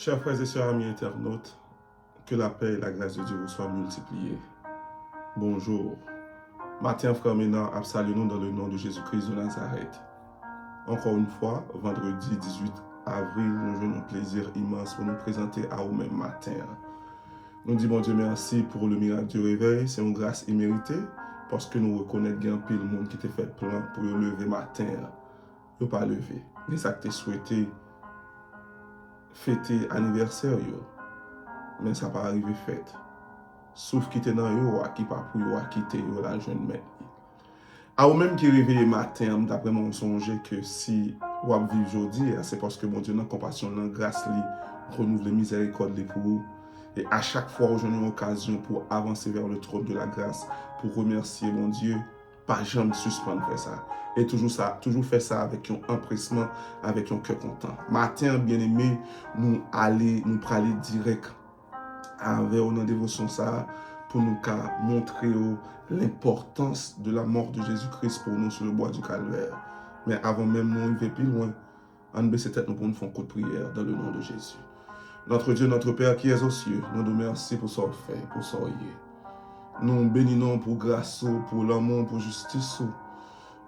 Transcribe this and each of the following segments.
Chers frères et sœurs, amis internautes, que la paix et la grâce de Dieu vous soient multipliées. Bonjour. Matin, frère Ménard, saluons-nous dans le nom de Jésus-Christ de Nazareth. Encore une fois, vendredi 18 avril, nous avons un plaisir immense pour nous présenter à vous-même matin. Nous disons, bon Dieu, merci pour le miracle du réveil. C'est une grâce imméritée parce que nous reconnaissons qu'il y a un pile monde qui t'a fait plan pour le lever matin. Ne pas lever. Mais ça que tu souhaité fêter anniversaire, mais ça pas arrivé fait. Sauf qui était dans yo, qui pas pour yo, qui était yo la jeune mère. À ou même qui réveille matin, d'après mon songe que si ou vivre aujourd'hui, c'est parce que mon Dieu, dans compassion, dans grâce, renouveler miséricorde pour vous. Et à chaque fois où j'ai une occasion pour avancer vers le trône de la grâce, pour remercier mon Dieu, pas jamais suspendre faire ça. Et toujours faire ça avec un empressement, avec un cœur content. Matin, bien aimé, nous aller direct vers une dévotion ça pour nous montrer l'importance de la mort de Jésus-Christ pour nous sur le bois du calvaire. Mais avant même nous arriver plus loin, on baisse tête nous pour nous faire un coup de prière dans le nom de Jésus. Notre Dieu, notre Père qui est aux cieux, nous nous remercions pour ce fait, pour ce nous bénissons pour grâce, pour l'amour, pour justice.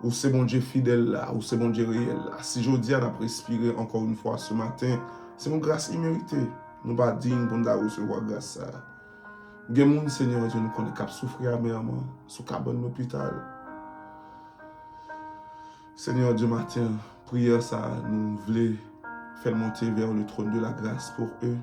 Ou c'est bon Dieu fidèle là, ou c'est bon Dieu réel là. Si je dis à respirer encore une fois ce matin, c'est mon grâce imméritée. Nous pas dignes pour nous recevoir grâce ça. Gen moun Seigneur Dieu nous connaît cap souffrir amèrement sous cabane l'hôpital. Seigneur Dieu matin, prière ça nous voulons faire monter vers le trône de la grâce pour eux.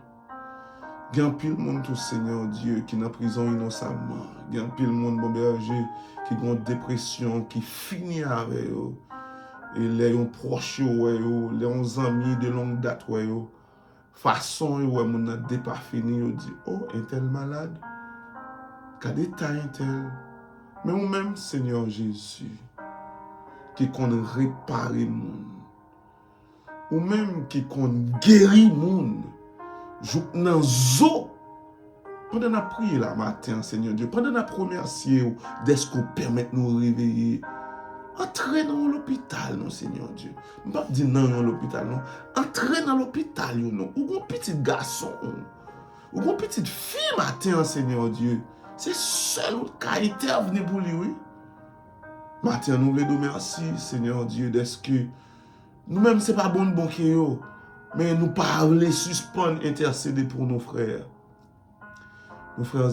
Gen pile monde tout Seigneur Dieu qui est en prison innocemment. Gen pile monde bon berger qui ont dépression qui finit avec eux. Et les proches les amis de longue date façon ouais mon a pas fini dit oh un tel malade. Quel détail un tel. Mais ou même Seigneur Jésus qui qu'on réparer le monde. Ou même qui qu'on guérit le monde. Dans zo pendant la prière la matin Seigneur Dieu pendant la remercier d'est-ce qu'on permet nous réveiller entrer dans l'hôpital non Seigneur Dieu pas dire non dans l'hôpital non entrer dans l'hôpital non ou un petit garçon ou une petite fille matin Seigneur Dieu c'est seul qui a intervenu pour lui oui matin nous voulons merci Seigneur Dieu d'est-ce que nous-mêmes c'est pas bon que yo mais nous parler, suspendre, intercéder pour nos frères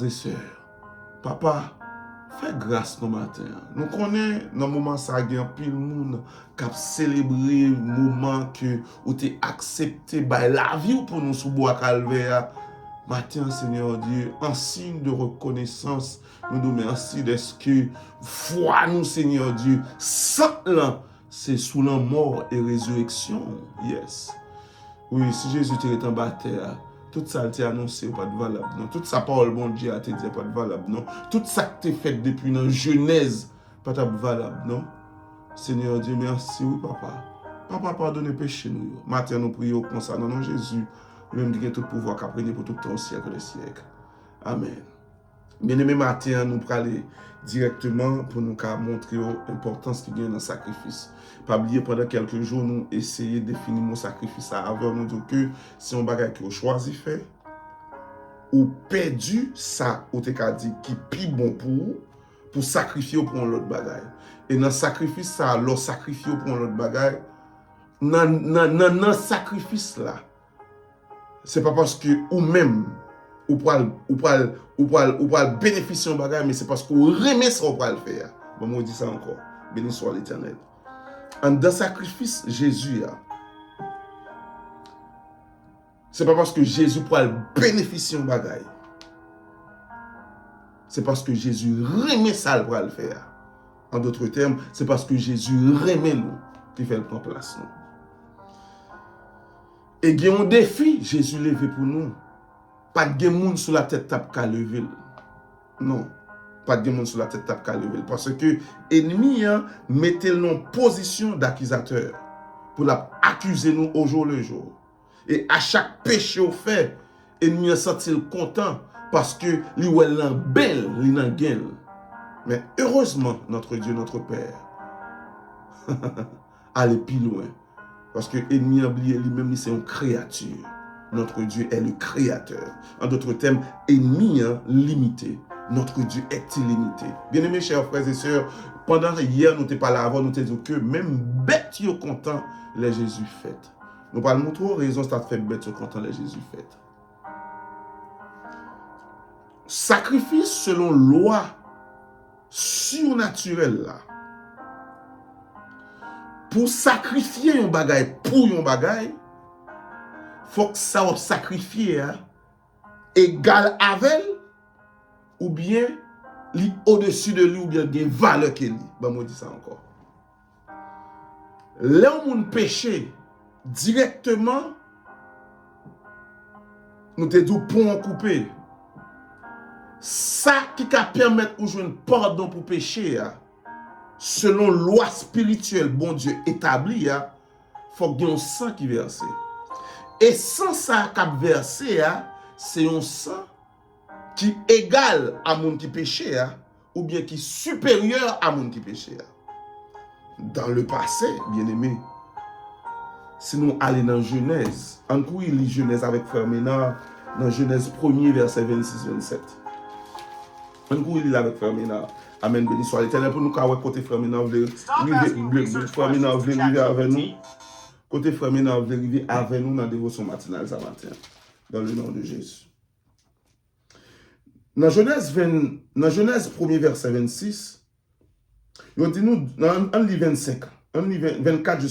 et sœurs. Papa, fais grâce nos matins. Nous connaissons dans le moment ça, il y a pile monde qui a célébré le moment que où tu as accepté la vie pour nous sous bois calvaire. Matin, Seigneur Dieu, en signe de reconnaissance, nous nous remercions d'est-ce que foi nous, Seigneur Dieu, sans là, c'est sous la mort et résurrection. Yes. Oui, si Jésus était en bataille, tout ça a été annoncé, pas de valable. Non. Toute sa parole, bon Dieu, a été dit, pas de valable. Non. Tout ça que tu as fait depuis la Genèse, pas de valable. Non. Seigneur Dieu, merci, oui, papa. Papa, pardonne péché nous. Matin, nous prions comme ça, non, Jésus, même qui a tout pouvoir, qui a pris pour tout le temps, siècle des siècles. Amen. Bien-aimé, matin, nous parlons directement pour nous montrer l'importance qu'il y a dans le sacrifice. Pas oublier pendant quelques jours, nous essayer de définir mon sacrifice avant nous dire que si on bagage que vous choisi faire, ou perdu ça, ou te dit qui plus bon pour sacrifier pour l'autre bagage. Et dans le sacrifice, ça, l'autre sacrifier pour l'autre bagage, dans le sacrifice là, c'est pas parce que ou même, ou pour bénéficier de bagage, mais c'est parce que vous remet ça pour le faire. Bon, on dit ça encore. Béni soit l'Éternel. En dans le sacrifice, Jésus, c'est pas parce que Jésus pour bénéficier de bagage. C'est parce que Jésus remet ça pour le faire. En d'autres termes, c'est parce que Jésus remet nous qui fait le prendre place. Nous. Et il y a un défi, Jésus levé pour nous. Pas de monde sur la tête tape qu'à lever. Non. Pas de monde sur la tête tape qu'à lever. Parce que l'ennemi mettez-le en position d'accusateur. Pour l'accuser nous au jour le jour. Et à chaque péché au fait, l'ennemi a senti content. Parce que lui ou elle est belle, il est gain. Mais heureusement, notre Dieu, notre Père, allez plus loin. Parce que l'ennemi a oublié lui-même, c'est une créature. Notre Dieu est le créateur. En d'autres termes, ennemi limité. Notre Dieu est illimité. Bien-aimés, chers frères et sœurs, pendant hier, nous t'ai parlé avant, nous t'ai dit que même bête yo content, les Jésus fait. Nous parlons de trois raisons ça fait bête yo content, les Jésus fait. Sacrifice selon loi surnaturelle là. Pour sacrifier un bagay pour un bagay, faut que ça va sacrifier égal avec ou bien li au-dessus de lui ou bien des valeurs qu'il lui. Ben moi dis ça encore. Là où on péché directement, nous te dit pour en couper. Ça qui va permettre ou jouer un pardon pour péché, selon loi spirituelle, bon Dieu établi, faut qu'il y ait un sang qui verse. Et sans ça qui versé, c'est un sang qui est égal à mon qui péché, ou bien qui est supérieur à mon qui péché. Dans le passé, bien aimé, si nous allons dans Genèse, en quoi il lit Genèse avec Frère Ménard, dans Genèse 1er, verset 26-27. En quoi il lit avec Frère Ménard. Amen, béni soit l'Éternel. Pour nous, quand côté Frère Ménard, Frère Ménard veut arriver avec nous. Côté Frère Ménard veut arriver avec nous dans la dévotion matinale ce matin. Dans le nom de Jésus. Dans Genèse 1er, verset 26, il dit nous, on lit 25, on lit 24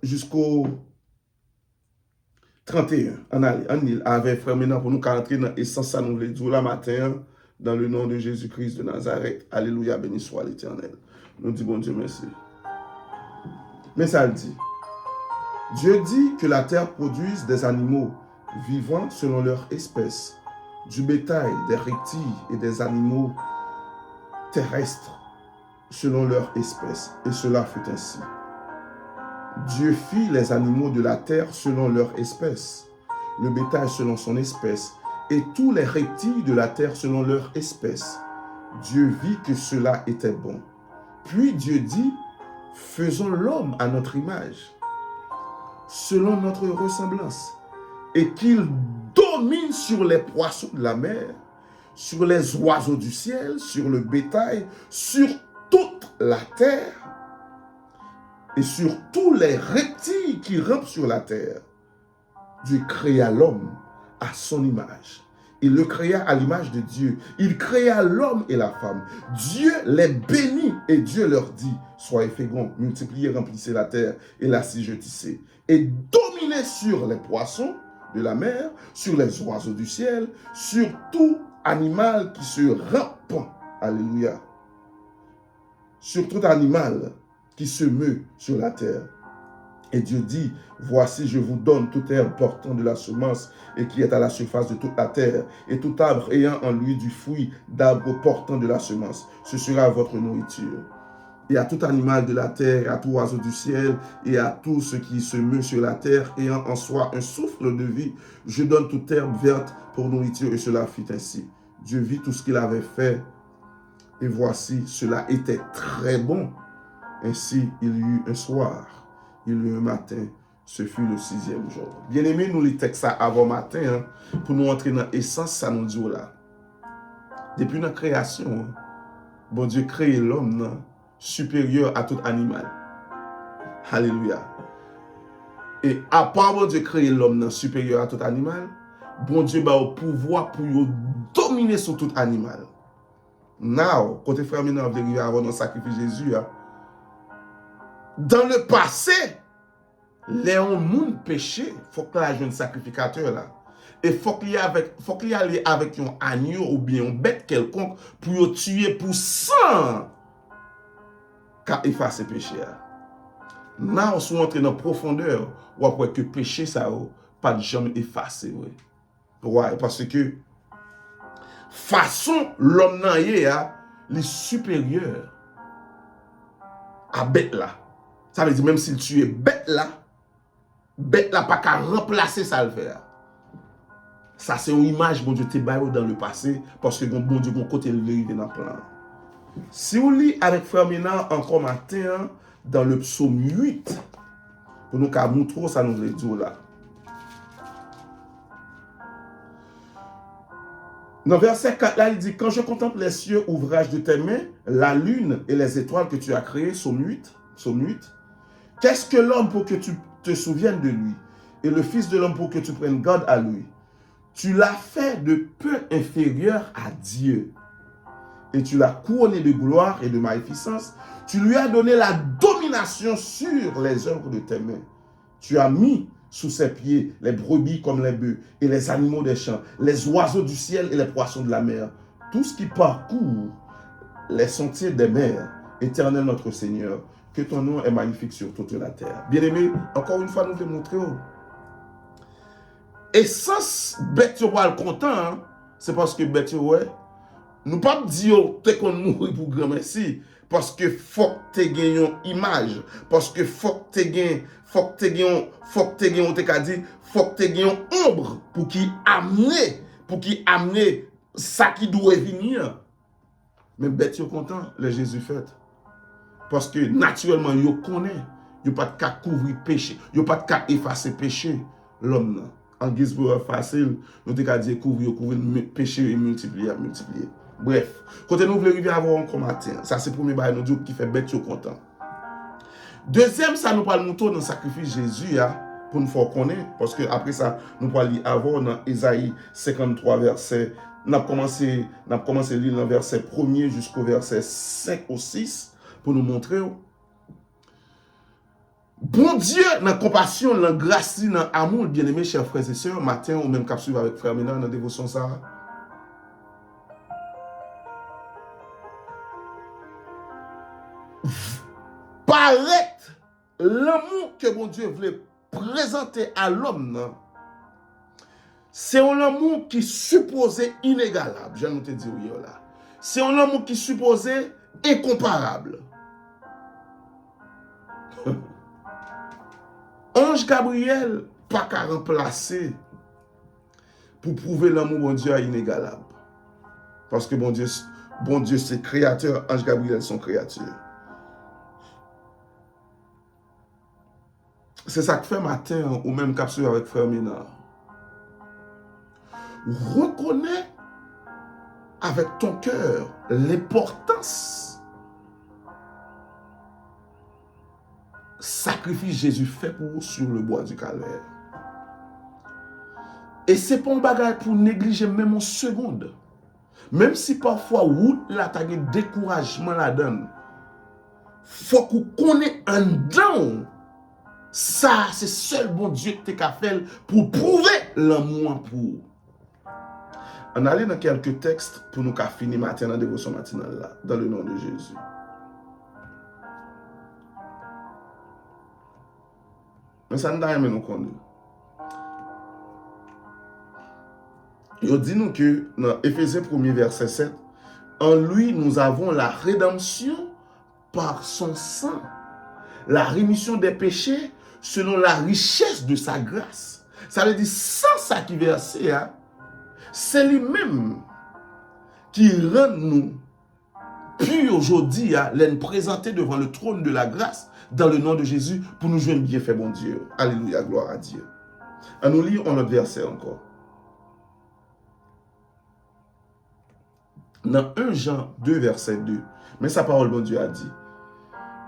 jusqu'au 31. On avait Frère Ménard pour nous rentrer dans l'essence à nous le dire la matin, dans le nom de Jésus-Christ de Nazareth. Alléluia, béni soit l'Éternel. Nous disons bon Dieu merci. Mais ça le dit. Dieu dit que la terre produise des animaux vivants selon leur espèce, du bétail, des reptiles et des animaux terrestres selon leur espèce. Et cela fut ainsi. Dieu fit les animaux de la terre selon leur espèce, le bétail selon son espèce, et tous les reptiles de la terre selon leur espèce. Dieu vit que cela était bon. Puis Dieu dit, faisons l'homme à notre image, selon notre ressemblance, et qu'il domine sur les poissons de la mer, sur les oiseaux du ciel, sur le bétail, sur toute la terre, et sur tous les reptiles qui rampent sur la terre. Dieu créa l'homme à son image. Il le créa à l'image de Dieu. Il créa l'homme et la femme. Dieu les bénit et Dieu leur dit, soyez féconds, multipliez, remplissez la terre et la assujettissez. Et dominez sur les poissons de la mer, sur les oiseaux du ciel, sur tout animal qui se rampe. Alléluia. Sur tout animal qui se meut sur la terre. Et Dieu dit, voici je vous donne toute herbe portant de la semence et qui est à la surface de toute la terre, et tout arbre ayant en lui du fruit d'arbre portant de la semence. Ce sera votre nourriture. Et à tout animal de la terre, et à tout oiseau du ciel, et à tout ce qui se meut sur la terre, ayant en soi un souffle de vie, je donne toute herbe verte pour nourriture, et cela fit ainsi. Dieu vit tout ce qu'il avait fait, et voici, cela était très bon. Ainsi, il y eut un soir, il y eut un matin, ce fut le 6e jour. Bien aimé, nous les textes avant matin, pour nous entrer dans l'essence, ça nous dit là. Depuis la création, bon Dieu crée l'homme supérieur à tout animal. Alléluia. Et à part bon Dieu créer l'homme supérieur à tout animal, bon Dieu a le pouvoir pour dominer sur tout animal. Now, côté frère Ménard, vous arrivez avant de sacrifier Jésus, dans le passé, les gens péché, il faut que la jeune sacrificateur là. Et il faut qu'il y ait avec un agneau ou bien une bête quelconque pour tuer pour 100 car effacer le péché. Now, si on entre dans la profondeur, on voit que le péché, ça pas de jamais effacé. Ouais, parce que façon l'homme est supérieur à bête là. Ça veut dire même s'il tue bête là pas qu'à remplacer ça le faire. Ça c'est une image bon Dieu te baille dans le passé parce que bon Dieu bon côté le dans plan. Si on lit avec Frère Ménard encore matin dans le psaume 8, pour nous montrer ça nous veut dire là. Dans verset 4, là, il dit, quand je contemple les cieux, ouvrage de tes mains, la lune et les étoiles que tu as créées, Psaume 8, qu'est-ce que l'homme pour que tu te souviennes de lui, et le fils de l'homme pour que tu prennes garde à lui? Tu l'as fait de peu inférieur à Dieu, et tu l'as couronné de gloire et de magnificence. Tu lui as donné la domination sur les œuvres de tes mains. Tu as mis sous ses pieds les brebis comme les bœufs et les animaux des champs, les oiseaux du ciel et les poissons de la mer, tout ce qui parcourt les sentiers des mers. Éternel notre Seigneur, que ton nom est magnifique sur toute la terre. Bien-aimé, encore une fois, nous te montrons. Et sans bête le content, hein, c'est parce que bête nous pas dire que qu'on mourir pour grand merci, parce que faut que tu aies une image, parce que faut que tu aies une ombre pour qui amener ça qui doit venir. Mais bête yo content le Jésus fait, parce que naturellement yo connaît, yo pas de cas couvrir péché, yo pas de cas effacer péché l'homme. En guise pour facile, nous te dire couvrir péché et multiplier. Bref, quand nous voulons arriver à avoir un combattant, ça c'est le premier bail nous dit qui fait bête content. Deuxième, ça nous parle monter dans le sacrifice Jésus pour nous faire connaître, parce que après ça, nous parlons lire avant dans Ésaïe 53 verset. Nous avons commencé à lire dans le verset 1er jusqu'au verset 5 ou 6 pour nous montrer. Bon Dieu, dans la compassion, dans la grâce, dans l'amour, bien-aimés, chers frères et sœurs, matin ou même cap suivre avec frère Ménard dans la dévotion ça. Paraît l'amour que bon Dieu voulait présenter à l'homme, c'est un amour qui supposé inégalable. Je vais te dire là. C'est un amour qui supposé incomparable. Ange Gabriel, pas qu'à remplacer pour prouver l'amour bon Dieu inégalable. Parce que bon Dieu c'est créateur, Ange Gabriel son créature. C'est ça que fait matin, ou même capsule avec frère Ménard. Reconnais avec ton cœur l'importance sacrifice Jésus fait pour vous sur le bois du calvaire. Et c'est pas un bagage pour négliger même en seconde. Même si parfois route là t'as un découragement la donne. Faut qu'on connaisse en dedans. Ça, c'est seul bon Dieu qui t'a fait pour prouver l'amour pour. On allait dans quelques textes pour nous finir matin dans la dévotion matinale là, dans le nom de Jésus. Mais ça ne doit rien nous connaître. Il dit nous que dans Éphésiens 1er verset 7, en lui nous avons la rédemption par son sang, la rémission des péchés selon la richesse de sa grâce. Ça veut dire sans ça qui versé, c'est lui-même qui rend nous, puis aujourd'hui, l'en présenter devant le trône de la grâce dans le nom de Jésus pour nous jouer un bienfait, bon Dieu. Alléluia, gloire à Dieu. À nous lire un autre verset encore. Dans 1 Jean 2, verset 2, mais sa parole, bon Dieu, a dit,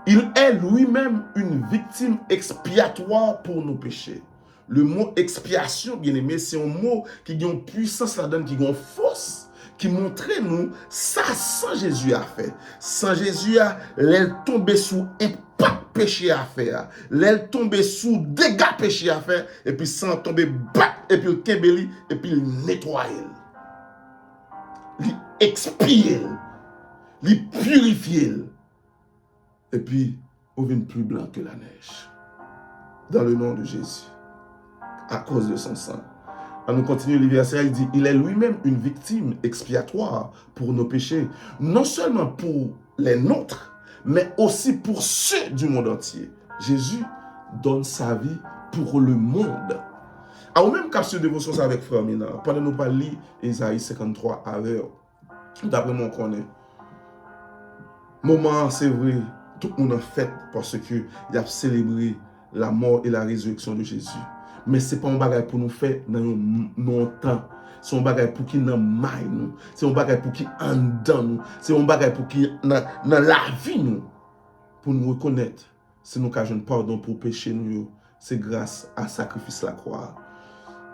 il est lui-même une victime expiatoire pour nos péchés. Le mot expiation, bien aimé, c'est un mot qui a une puissance là-dedans, qui a une force, qui montre nous, ça sans Jésus a fait. Sans Jésus, l'aile tombé sous impact péché à faire, l'aile tombé sous dégâts péché à faire, et puis sans tomber back, et puis le kembeli, et puis le nettoyer. L'expier, le purifier. Et puis, on vient plus blanc que la neige. Dans le nom de Jésus. À cause de son sang. On nous continue le verset, il dit, il est lui-même une victime expiatoire pour nos péchés. Non seulement pour les nôtres, mais aussi pour ceux du monde entier. Jésus donne sa vie pour le monde. Alors même capsule de dévotion avec frère Ménard, pendant nous parler Ésaïe 53 à l'heure, d'après mon connaît. Moment, c'est vrai, tout le monde a fait parce qu'il a célébré la mort et la résurrection de Jésus. Mais ce n'est pas un bagage pour nous faire dans nos temps. C'est un bagage pour qui nous maille nous. C'est un bagage pour qui en dedans nous. C'est un bagage pour qui dans la vie nous. Pour nous reconnaître, si nous avons pardon pour péché nous, c'est grâce à sacrifice la croix.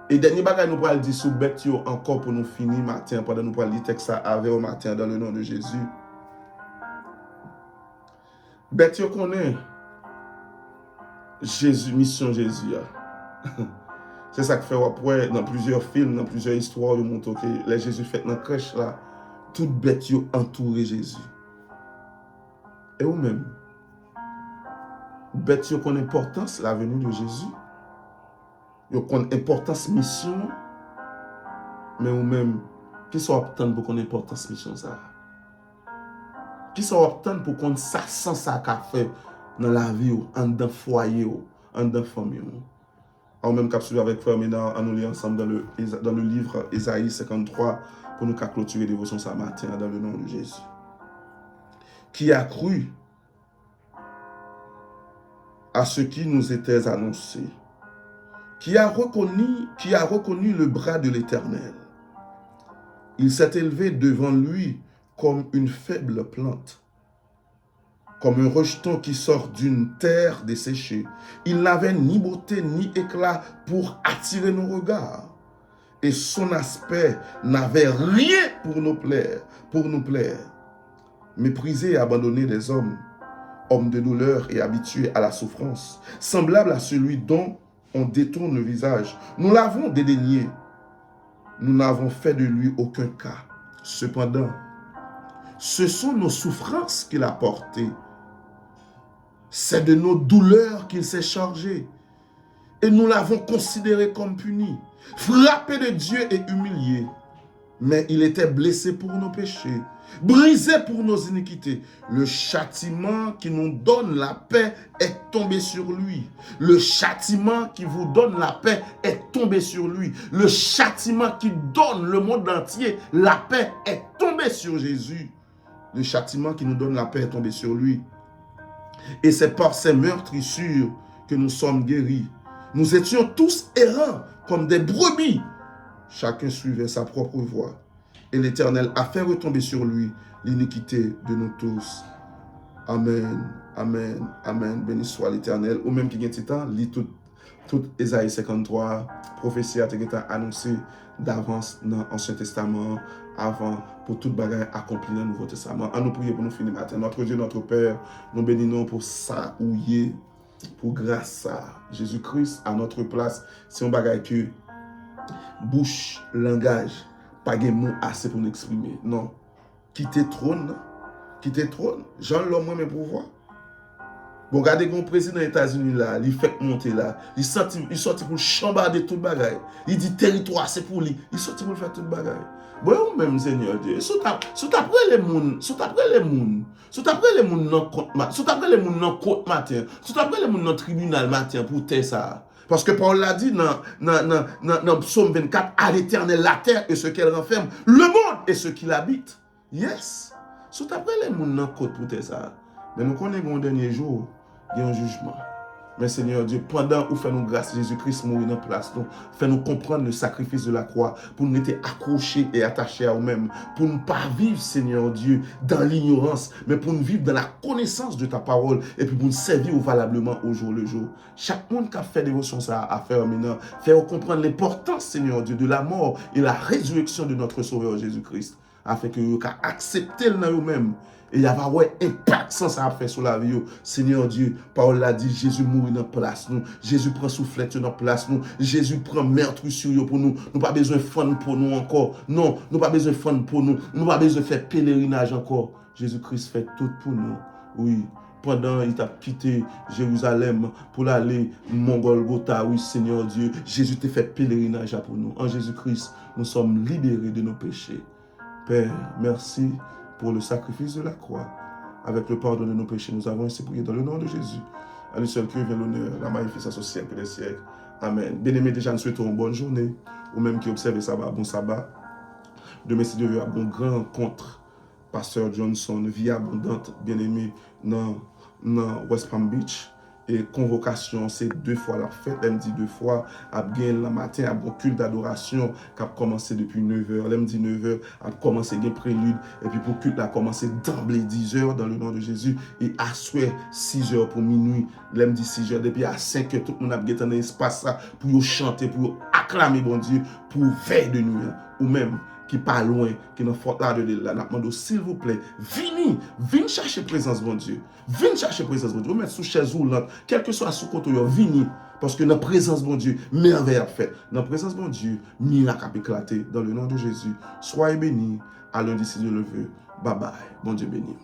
Et dernier bagage nous allons dire sous bête encore pour nous finir matin, pendant nous allons lire texte avec au matin dans le nom de Jésus. Bête connaît Jésus, mission Jésus. C'est ça que fait après dans plusieurs films, dans plusieurs histoires, ils montrent que les Jésus fait dans la crèche là, toute bête entouré Jésus. Et ou même, bête yo connaît l'importance la venue de Jésus. Yo connaît l'importance mission, mais ou même qui sont obtenus pour connaître l'importance mission ça. Qui sont obtenus pour qu'on ça sans ça qu'a fait dans la vie en dans foyer en dans famille. En même capsule avec Frère Ménard, on nous lit ensemble dans le livre Ésaïe 53 pour nous clôturer dévotion ce matin dans le nom de Jésus. Qui a cru à ce qui nous était annoncé, qui a reconnu le bras de l'Éternel. Il s'est élevé devant lui comme une faible plante, comme un rejeton qui sort d'une terre desséchée. Il n'avait ni beauté ni éclat pour attirer nos regards. Et son aspect n'avait rien pour nous plaire. Méprisé et abandonné des hommes, homme de douleur et habitué à la souffrance, semblable à celui dont on détourne le visage. Nous l'avons dédaigné. Nous n'avons fait de lui aucun cas. Cependant, ce sont nos souffrances qu'il a portées. C'est de nos douleurs qu'il s'est chargé. Et nous l'avons considéré comme puni, frappé de Dieu et humilié. Mais il était blessé pour nos péchés, brisé pour nos iniquités. Le châtiment qui nous donne la paix est tombé sur lui. Le châtiment qui vous donne la paix est tombé sur lui. Le châtiment qui donne le monde entier la paix est tombé sur Jésus. Le châtiment qui nous donne la paix est tombé sur lui. Et c'est par ces meurtrissures que nous sommes guéris. Nous étions tous errants comme des brebis. Chacun suivait sa propre voie. Et l'Éternel a fait retomber sur lui l'iniquité de nous tous. Amen, amen, amen. Béni soit l'Éternel. Ou même qui vient de temps, lit tout Ésaïe 53, prophétie a été annoncée d'avance dans l'Ancien Testament, avant pour toute bagaille accomplie dans le Nouveau Testament. À nous prier pour nous finir matin. Notre Dieu, notre Père, nous bénissons pour ça ou pour grâce à Jésus-Christ à notre place. C'est un bagaille que bouche, langage, pas de mots assez pour nous exprimer. Non. Quitter trône, Jean l'homme mais pouvoir. Bon, regardez mon président des États-Unis là, il fait monter là, il sorti pour chambarder tout le bagaille. Il dit territoire c'est pour lui, il sorti pour faire tout le bagaille. Bon, même Seigneur Dieu, sous après les moun dans compte matin, sous après les moun dans côte matin, sous après les moun dans tribunal matin pour faire ça. Parce que Paul l'a dit dans Psaume 24, à l'Éternel la terre et ce qu'elle renferme, le monde et ce qui l'habite. Yes. Sous après les moun dans côte pour faire ça. Mais nous connaissons un dernier jour, il y a un jugement. Mais Seigneur Dieu, pendant où fait-nous grâce, Jésus-Christ mourir dans place, fais-nous comprendre le sacrifice de la croix, pour nous être accrochés et attachés à nous-mêmes, pour ne pas vivre, Seigneur Dieu, dans l'ignorance, mais pour nous vivre dans la connaissance de ta parole, et puis pour nous servir valablement au jour le jour. Chaque monde qui a fait dévotion ça à faire maintenant, faire comprendre l'importance, Seigneur Dieu, de la mort et la résurrection de notre Sauveur Jésus-Christ, afin que vous acceptez le dans vous-même. Et il y a un impact sans ça à faire sur la vie. Seigneur Dieu, Paul l'a dit, Jésus mourit dans la place nous. Jésus prend soufflette dans la place nous. Jésus prend meurtre sur nous pour nous. Nous pas besoin de fun pour nous encore. Non, nous pas besoin de fun pour nous. Nous pas besoin de faire pèlerinage encore. Jésus-Christ fait tout pour nous. Oui. Pendant il t'a quitté Jérusalem pour aller Golgotha, oui Seigneur Dieu, Jésus t'a fait pèlerinage pour nous. En Jésus-Christ, nous sommes libérés de nos péchés. Père, merci pour le sacrifice de la croix. Avec le pardon de nos péchés, nous avons ainsi prié dans le nom de Jésus. À lui seul que vient l'honneur, la magnificence au siècle des siècles. Amen. Bien-aimés, déjà nous souhaitons une bonne journée. Ou même qui observent sabbat, bon sabbat. Demain, si Dieu veut, un bon grand rencontre. Pasteur Johnson, vie abondante, bien-aimé, dans West Palm Beach. Et convocation, c'est 2 fois la fête. Elle me dit 2 fois. Elle le matin, elle a un culte d'adoration qui a commencé depuis 9h. Elle me dit 9h, elle a commencé un prélude. Et puis pour le culte, elle a commencé d'emblée 10h dans le nom de Jésus. Et à souhait 6h pour minuit. Elle me dit 6h. Depuis à 5h, tout le monde a gagné dans l'espace pour chanter, pour acclamer bon Dieu, pour veille de nuit. Ou même qui pas loin, qui n'a pas là de là, demande s'il vous plaît, venez chercher présence bon Dieu. Venez chercher présence bon Dieu. Vous mettez sous chaise roulante, quel que soit sous côté, venez. Parce que dans la présence bon Dieu, merveille a fait. Dans la présence bon Dieu, miracle a éclaté. Dans le nom de Jésus, soyez bénis. À lundi si Dieu le veut. Bye bye. Bon Dieu béni.